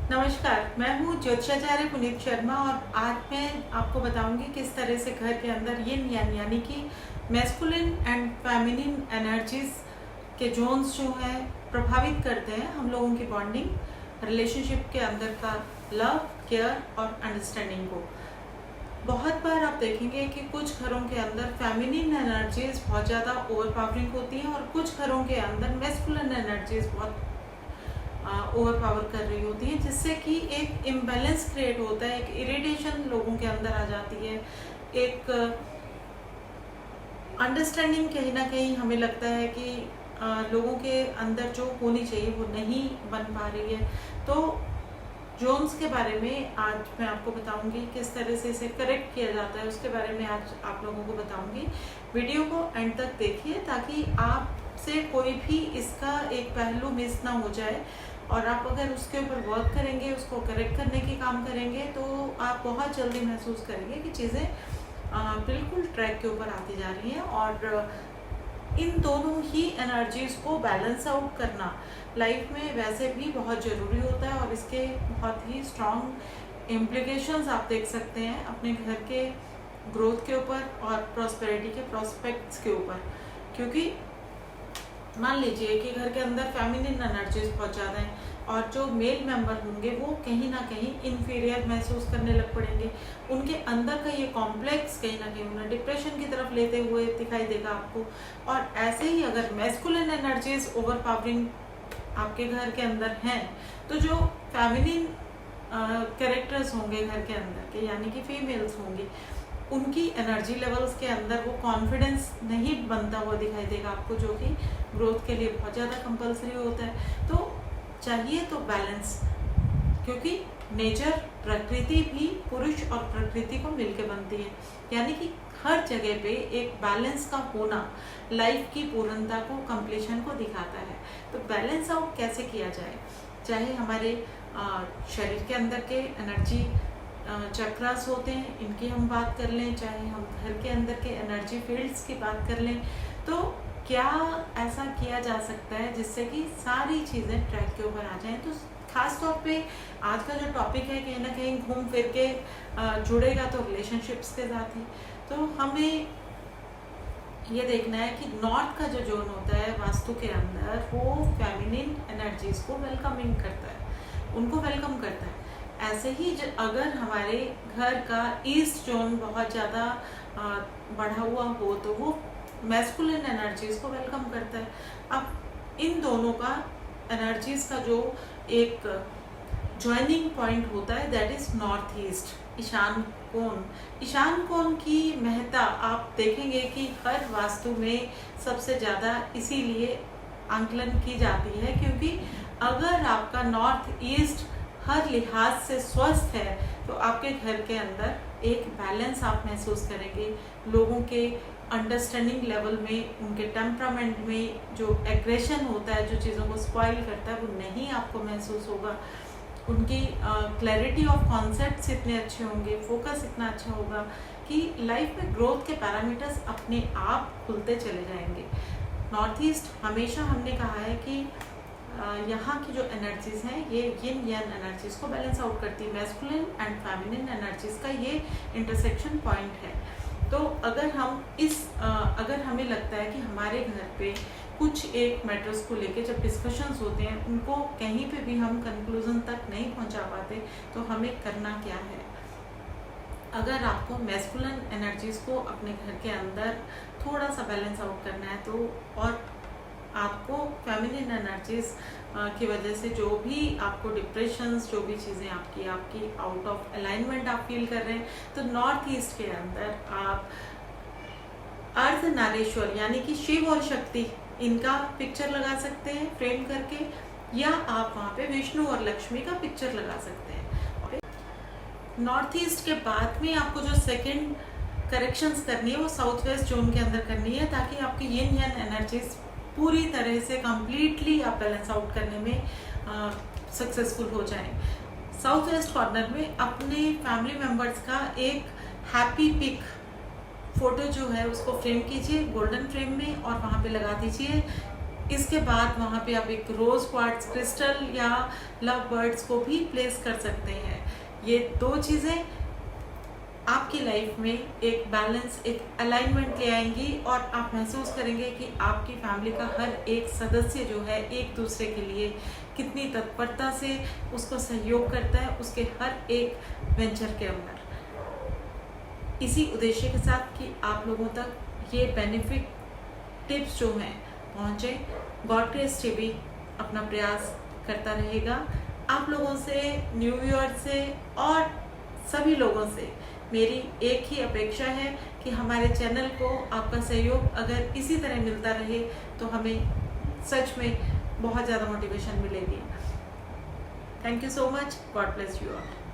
नमस्कार, मैं हूँ ज्योतिषाचार्य पुनीत शर्मा और आज मैं आपको बताऊंगी किस तरह से घर के अंदर यिन यान यानी कि मैस्कुलिन एंड फेमिनिन एनर्जीज के जोन्स जो हैं प्रभावित करते हैं हम लोगों की बॉन्डिंग रिलेशनशिप के अंदर का लव, केयर और अंडरस्टैंडिंग को। बहुत बार आप देखेंगे कि कुछ घरों के अंदर फेमिनिन एनर्जीज बहुत ज़्यादा ओवरपावरिंग होती हैं और कुछ घरों के अंदर मैस्कुलिन एनर्जीज बहुत ओवर पावर कर रही होती है, जिससे कि एक इम्बैलेंस क्रिएट होता है, एक इरिटेशन लोगों के अंदर आ जाती है, एक अंडरस्टैंडिंग कहीं ना कहीं हमें लगता है कि लोगों के अंदर जो होनी चाहिए वो नहीं बन पा रही है। तो जोन्स के बारे में आज मैं आपको बताऊंगी, किस तरह से इसे करेक्ट किया जाता है उसके बारे में आज आप लोगों को बताऊंगी। वीडियो को एंड तक देखिए ताकि आपसे कोई भी इसका एक पहलू मिस ना हो जाए और आप अगर उसके ऊपर वर्क करेंगे, उसको करेक्ट करने की काम करेंगे तो आप बहुत जल्दी महसूस करेंगे कि चीज़ें बिल्कुल ट्रैक के ऊपर आती जा रही हैं। और इन दोनों ही एनर्जीज़ को बैलेंस आउट करना लाइफ में वैसे भी बहुत ज़रूरी होता है और इसके बहुत ही स्ट्रॉन्ग इम्प्लीकेशंस आप देख सकते हैं अपने घर के ग्रोथ के ऊपर और प्रॉस्पेरिटी के प्रॉस्पेक्ट्स के ऊपर। क्योंकि मान लीजिए कि घर के अंदर फेमिनिन एनर्जीज बहुत ज़्यादा हैं और जो मेल मेंबर होंगे वो कहीं ना कहीं इन्फीरियर महसूस करने लग पड़ेंगे। उनके अंदर का ये कॉम्प्लेक्स कहीं ना कहीं उन्हें डिप्रेशन की तरफ लेते हुए दिखाई देगा आपको। और ऐसे ही अगर मैस्कुलिन एनर्जीज ओवर पावरिंग आपके घर के अंदर हैं तो जो फेमिनिन कैरेक्टर्स होंगे घर के अंदर के यानी कि फीमेल्स होंगी, उनकी एनर्जी लेवल्स के अंदर वो कॉन्फिडेंस नहीं बनता हुआ दिखाई देगा आपको, जो कि ग्रोथ के लिए बहुत ज़्यादा कंपलसरी होता है। तो चाहिए तो बैलेंस, क्योंकि नेचर प्रकृति भी पुरुष और प्रकृति को मिलकर बनती है, यानी कि हर जगह पे एक बैलेंस का होना लाइफ की पूर्णता को, कंप्लीशन को दिखाता है। तो बैलेंस आउट कैसे किया जाए, चाहे हमारे शरीर के अंदर के एनर्जी चक्रास होते हैं इनकी हम बात कर लें, चाहे हम घर के अंदर के एनर्जी फील्ड्स की बात कर लें, तो क्या ऐसा किया जा सकता है जिससे कि सारी चीज़ें ट्रैक के ऊपर आ जाएं। तो खास तौर पे आज का जो टॉपिक है कहीं ना कहीं घूम फिर के जुड़ेगा तो रिलेशनशिप्स के साथ ही। तो हमें ये देखना है कि नॉर्थ का जो जोन होता है वास्तु के अंदर वो फेमिनिन एनर्जीज को वेलकमिंग करता है, उनको वेलकम करता है। ऐसे ही अगर हमारे घर का ईस्ट जोन बहुत ज़्यादा बढ़ा हुआ हो तो वो मैस्कुलिन एनर्जीज को वेलकम करता है। अब इन दोनों का एनर्जीज का जो एक ज्वाइनिंग पॉइंट होता है दैट इज नॉर्थ ईस्ट, ईशान कोण। ईशान कोण की महत्ता आप देखेंगे कि हर वास्तु में सबसे ज़्यादा इसीलिए आंकलन की जाती है, क्योंकि अगर आपका नॉर्थ ईस्ट हर लिहाज से स्वस्थ है तो आपके घर के अंदर एक बैलेंस आप महसूस करेंगे। लोगों के अंडरस्टैंडिंग लेवल में, उनके टेम्परामेंट में जो एग्रेशन होता है, जो चीज़ों को स्पॉइल करता है, वो नहीं आपको महसूस होगा। उनकी क्लैरिटी ऑफ कॉन्सेप्ट्स इतने अच्छे होंगे, फोकस इतना अच्छा होगा कि लाइफ में ग्रोथ के पैरामीटर्स अपने आप खुलते चले जाएंगे। नॉर्थ ईस्ट हमेशा हमने कहा है कि यहाँ की जो एनर्जीज हैं ये यिन यान एनर्जीज को बैलेंस आउट करती है। मैस्कुलिन एंड फेमिनिन एनर्जीज का ये इंटरसेक्शन पॉइंट है। तो अगर हम अगर हमें लगता है कि हमारे घर पे कुछ एक मैटर्स को लेके जब डिस्कशंस होते हैं उनको कहीं पे भी हम कंक्लूजन तक नहीं पहुंचा पाते तो हमें करना क्या है। अगर आपको मैस्कुलिन एनर्जीज को अपने घर के अंदर थोड़ा सा बैलेंस आउट करना है तो, और आपको फेमिनिन एनर्जीज की वजह से जो भी आपको डिप्रेशंस, जो भी चीज़ें आपकी आउट ऑफ अलाइनमेंट आप फील कर रहे हैं, तो नॉर्थ ईस्ट के अंदर आप अर्धनारीश्वर यानी कि शिव और शक्ति इनका पिक्चर लगा सकते हैं फ्रेम करके, या आप वहाँ पे विष्णु और लक्ष्मी का पिक्चर लगा सकते हैं। नॉर्थ ईस्ट के बाद में आपको जो सेकेंड करेक्शंस करनी है वो साउथ वेस्ट जोन के अंदर करनी है, ताकि आपकी यिन यान एनर्जीज पूरी तरह से कंप्लीटली आप बैलेंस आउट करने में सक्सेसफुल हो जाएं। साउथ वेस्ट कॉर्नर में अपने फैमिली मेम्बर्स का एक हैप्पी पिक फोटो जो है उसको फ्रेम कीजिए गोल्डन फ्रेम में और वहाँ पे लगा दीजिए इसके बाद वहाँ पे आप एक रोज क्वार्ट्ज क्रिस्टल या लव बर्ड्स को भी प्लेस कर सकते हैं। ये 2 चीज़ें आपकी लाइफ में एक बैलेंस, एक अलाइनमेंट ले आएंगी और आप महसूस करेंगे कि आपकी फैमिली का हर एक सदस्य जो है एक दूसरे के लिए कितनी तत्परता से उसको सहयोग करता है उसके हर एक वेंचर के अंदर। इसी उद्देश्य के साथ कि आप लोगों तक ये बेनिफिट टिप्स जो हैं पहुँचे, गॉड ग्रेस टीवी अपना प्रयास करता रहेगा। आप लोगों से, न्यू ईयर से और सभी लोगों से मेरी एक ही अपेक्षा है कि हमारे चैनल को आपका सहयोग अगर इसी तरह मिलता रहे तो हमें सच में बहुत ज़्यादा मोटिवेशन मिलेगी। Thank you so much. God bless you all.